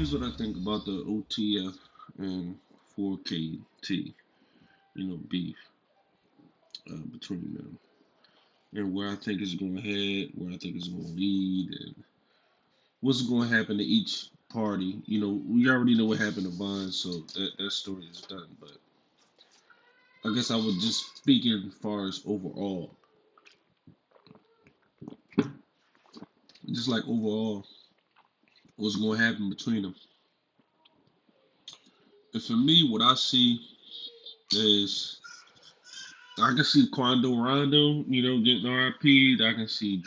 Here's what I think about the OTF and 4KT, beef between them, and where I think it's going to head, where I think it's going to lead, and what's going to happen to each party. We already know what happened to Vine, so that story is done. But I guess I would just speak as far as overall, just like overall, what's going to happen between them. And for me, what I see is I can see Quando Rondo, getting RIP'd. I can see.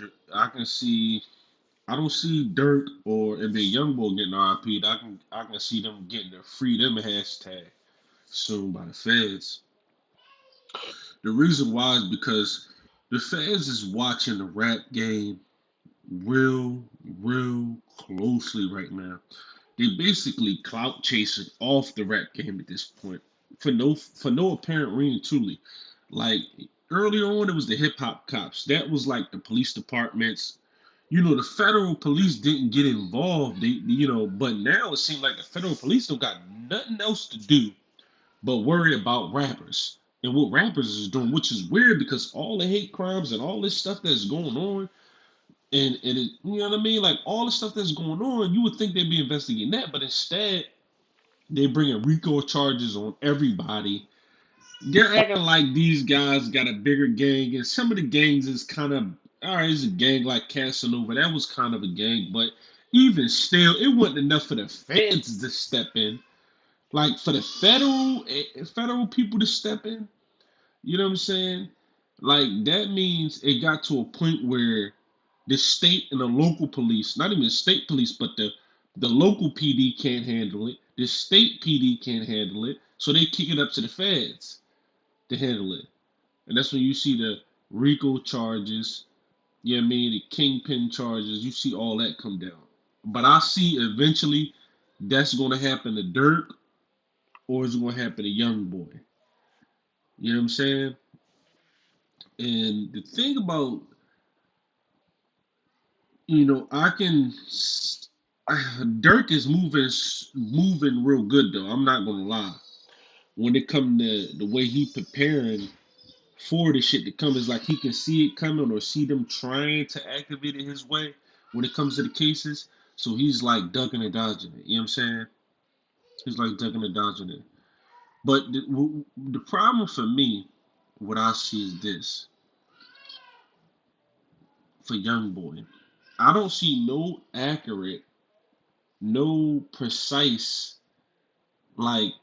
I don't see Dirk or NBA YoungBoy getting RIP'd. I can see them getting their freedom hashtag soon by the feds. The reason why is because the feds is watching the rap game real, real closely right now. They basically clout chasing off the rap game at this point for no apparent reason. Truly, like early on, it was the hip hop cops. That was like the police departments. The federal police didn't get involved. But now it seems like the federal police don't got nothing else to do but worry about rappers and what rappers is doing, which is weird because all the hate crimes and all this stuff that's going on, and you know what I mean, like all the stuff that's going on, you would think they'd be investigating that, but instead they bringing RICO charges on everybody. They're acting like these guys got a bigger gang, and some of the gangs is kind of all right. It's a gang like Casanova. That was kind of a gang, but even still, it wasn't enough for the feds to step in. Like for the federal people to step in. You know what I'm saying? Like that means it got to a point where the state and the local police, not even the state police, but the local PD can't handle it. The state PD can't handle it, so they kick it up to the feds to handle it. And that's when you see the RICO charges, you know what I mean, the kingpin charges, you see all that come down. But I see eventually that's going to happen to Dirk or it's going to happen to Young Boy. You know what I'm saying? And the thing about, I can. Dirk is moving real good though. I'm not gonna lie. When it come to the way he preparing for the shit to come, is like he can see it coming or see them trying to activate it his way when it comes to the cases. So he's like ducking and dodging it. You know what I'm saying? He's like ducking and dodging it. But the problem for me, what I see is this for Young Boy. I don't see no accurate, no precise, like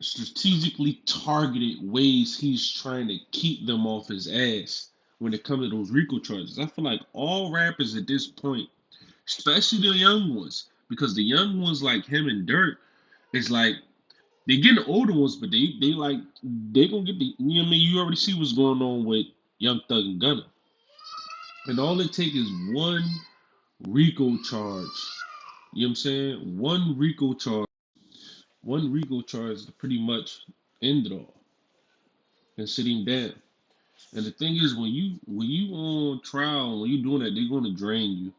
strategically targeted ways he's trying to keep them off his ass when it comes to those RICO charges. I feel like all rappers at this point, especially the young ones, because the young ones like him and Dirk, it's like they getting the older ones, but they gonna get the, you know what I mean. You already see what's going on with Young Thug and Gunna, and all it takes is one RICO charge. You know what I'm saying? One RICO charge to pretty much end it all and sit him down. And the thing is, when you on trial, when you doing that, they're gonna drain you.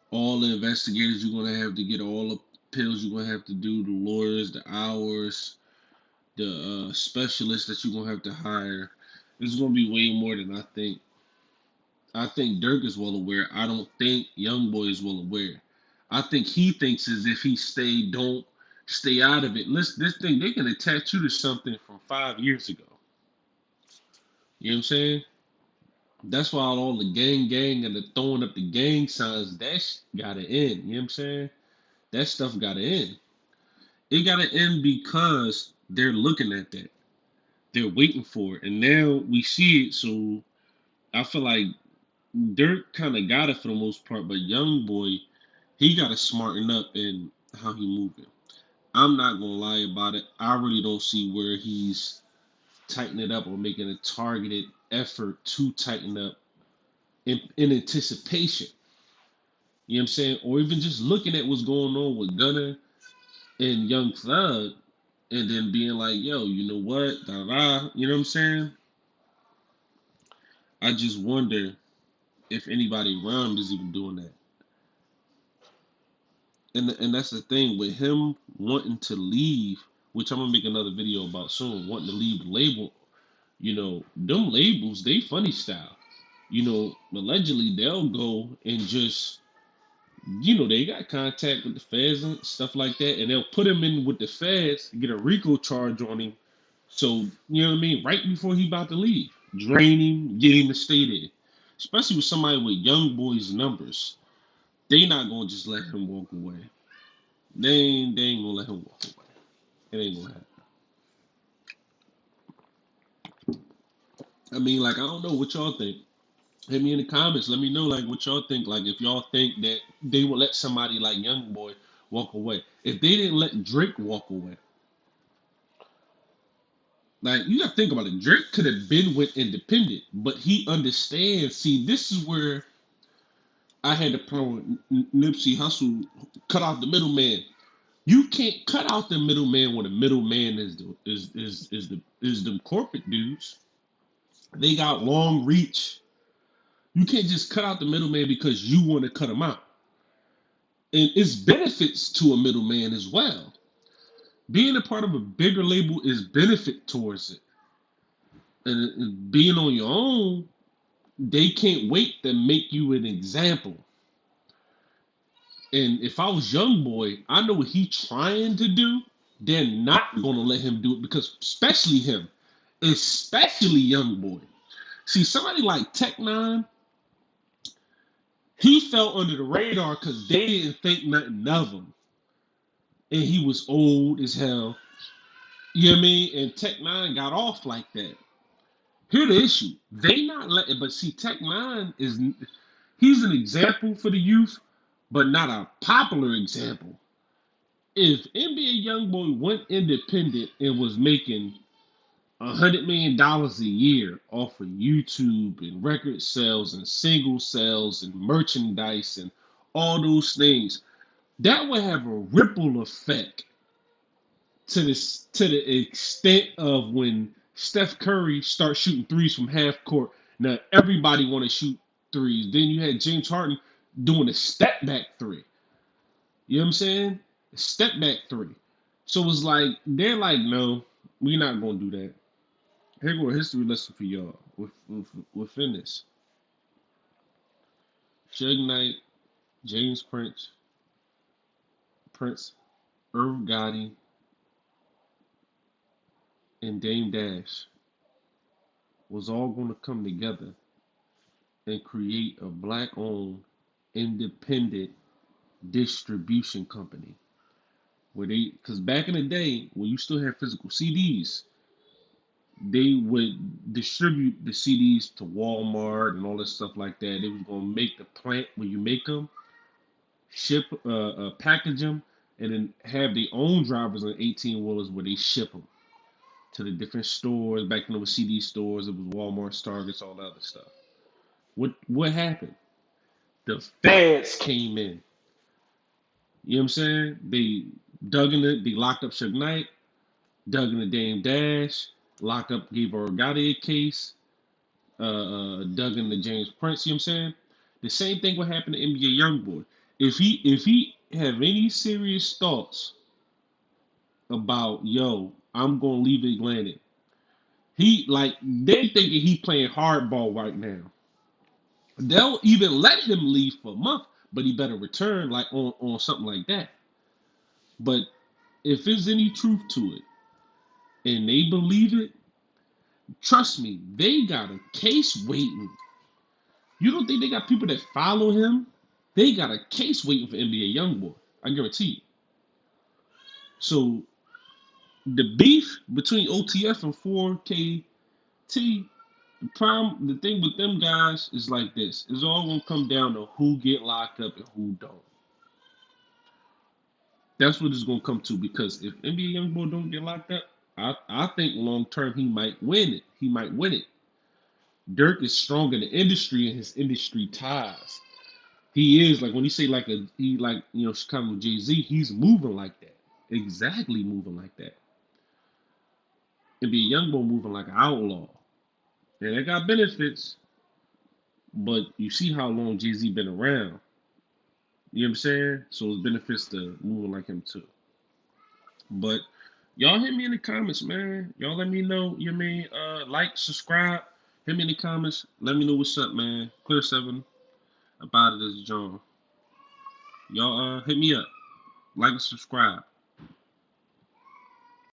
All the investigators you're gonna have to get, all the pills you're gonna have to do, the lawyers, the hours, the specialists that you're gonna have to hire. It's gonna be way more than I think. I think Dirk is well aware. I don't think Youngboy is well aware. I think he thinks as if he don't stay out of it. Listen, this thing they can attach you to something from 5 years ago. You know what I'm saying? That's why all the gang and the throwing up the gang signs, gotta end. You know what I'm saying? That stuff gotta end. It gotta end because they're looking at that. They're waiting for it. And now we see it, so I feel like Dirk kind of got it for the most part, but Young Boy, he gotta smarten up in how he moving. I'm not gonna lie about it. I really don't see where he's tightening it up or making a targeted effort to tighten up in anticipation. You know what I'm saying? Or even just looking at what's going on with Gunner and Young Thug and then being like, yo, you know what? Da, da. You know what I'm saying? I just wonder if anybody around is even doing that. And that's the thing with him wanting to leave, which I'm gonna make another video about soon. Wanting to leave the label, them labels they funny style. Allegedly they'll go and just, they got contact with the feds and stuff like that, and they'll put him in with the feds, get a RICO charge on him. So you know what I mean, right before he about to leave, drain him, get him to stay there. Especially with somebody with young boys numbers, they not gonna just let him walk away. They ain't gonna let him walk away. It ain't gonna happen. I mean, like, I don't know what y'all think. Hit me in the comments. Let me know, like, what y'all think. Like, if y'all think that they would let somebody like Young Boy walk away. If they didn't let Drake walk away, like, you gotta think about it. Drake could have been with Independent, but he understands. See, this is where I had the problem with Nipsey Hussle. Cut out the middleman. You can't cut out the middleman when the middleman is the corporate dudes. They got long reach. You can't just cut out the middleman because you want to cut them out. And it's benefits to a middleman as well. Being a part of a bigger label is benefit towards it. And being on your own, they can't wait to make you an example. And if I was Young Boy, I know what he's trying to do. They're not gonna let him do it because, especially him, especially Young Boy. See, somebody like Tech Nine, he fell under the radar because they didn't think nothing of him, and he was old as hell. You know what I mean? And Tech Nine got off like that. Here's the issue: they not letting. But see, Tech Nine he's an example for the youth, but not a popular example. If NBA YoungBoy went independent and was making $100 million a year off of YouTube and record sales and single sales and merchandise and all those things, that would have a ripple effect to the extent of when Steph Curry starts shooting threes from half court. Now everybody want to shoot threes. Then you had James Harden doing a step back three. You know what I'm saying? A step back three. So it's like they're like, no, we're not gonna do that. Here go a history lesson for y'all within this. Suge Knight, James Prince, Irv Gotti, and Dame Dash was all going to come together and create a black-owned, independent distribution company. Because back in the day, when you still had physical CDs, they would distribute the CDs to Walmart and all this stuff like that. They was gonna make the plant where you make them, ship, package them, and then have their own drivers on 18 wheelers where they ship them to the different stores. Back when it was CD stores, it was Walmart, Targets, all that other stuff. What happened? The feds came in. You know what I'm saying? They dug in it. They locked up Suge Knight, dug in the Dame Dash, locked up, gave Gotti a case, dug in the James Prince. You know what I'm saying? The same thing would happen to NBA YoungBoy. If he have any serious thoughts about, yo, I'm gonna leave Atlantic, he like they thinking he playing hardball right now. They'll even let him leave for a month, but he better return like on something like that. But if there's any truth to it and they believe it, trust me, they got a case waiting. You don't think they got people that follow him? They got a case waiting for NBA YoungBoy. I guarantee you. So the beef between OTF and 4KT, the thing with them guys is like this. It's all gonna come down to who get locked up and who don't. That's what it's gonna come to, because if NBA YoungBoy don't get locked up, I think long term he might win it. He might win it. Dirk is strong in the industry and his industry ties. He is like when you say like Chicago Jay-Z, he's moving like that. Exactly moving like that. And be a young boy moving like an outlaw. And that got benefits, but you see how long Jay-Z been around. You know what I'm saying? So it benefits the moving like him too. But y'all hit me in the comments, man. Y'all let me know. You mean like, subscribe, hit me in the comments. Let me know what's up, man. Clear 7 about it is John. Y'all hit me up. Like and subscribe.